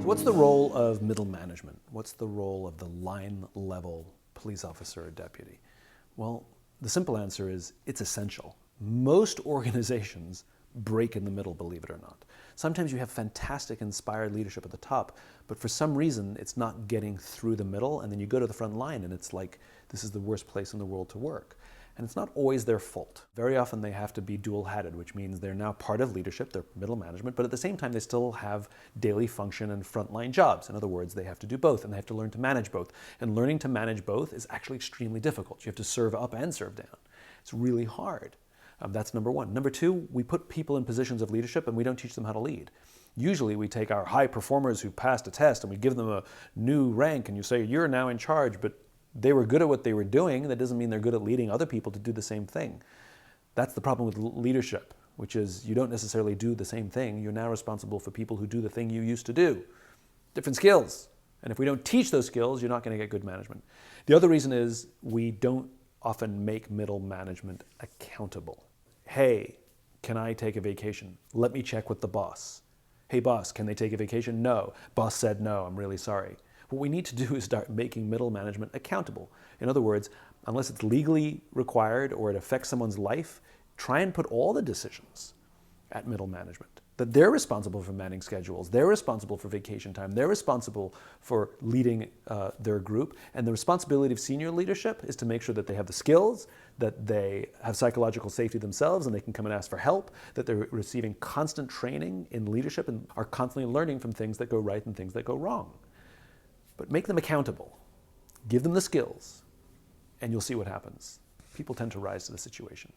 What's the role of middle management? What's the role of the line level police officer or deputy? Well, the simple answer is it's essential. Most organizations break in the middle, believe it or not. Sometimes you have fantastic, inspired leadership at the top, but for some reason it's not getting through the middle, and then you go to the front line and it's like, this is the worst place in the world to work. And it's not always their fault. Very often they have to be dual-hatted, which means they're now part of leadership, they're middle management, but at the same time they still have daily function and frontline jobs. In other words, they have to do both, and they have to learn to manage both. And learning to manage both is actually extremely difficult. You have to serve up and serve down. It's really hard. That's number one. Number two, we put people in positions of leadership and we don't teach them how to lead. Usually we take our high performers who passed a test and we give them a new rank and you say, you're now in charge, but they were good at what they were doing. That doesn't mean they're good at leading other people to do the same thing. That's the problem with leadership, which is you don't necessarily do the same thing. You're now responsible for people who do the thing you used to do. Different skills. And if we don't teach those skills, you're not going to get good management. The other reason is we don't often make middle management accountable. Hey, can I take a vacation? Let me check with the boss. Hey boss, can they take a vacation? No. Boss said no, I'm really sorry. What we need to do is start making middle management accountable. In other words, unless it's legally required or it affects someone's life, try and put all the decisions at middle management. That they're responsible for manning schedules, they're responsible for vacation time, they're responsible for leading their group, and the responsibility of senior leadership is to make sure that they have the skills, that they have psychological safety themselves and they can come and ask for help, that they're receiving constant training in leadership and are constantly learning from things that go right and things that go wrong. But make them accountable, give them the skills, and you'll see what happens. People tend to rise to the situation.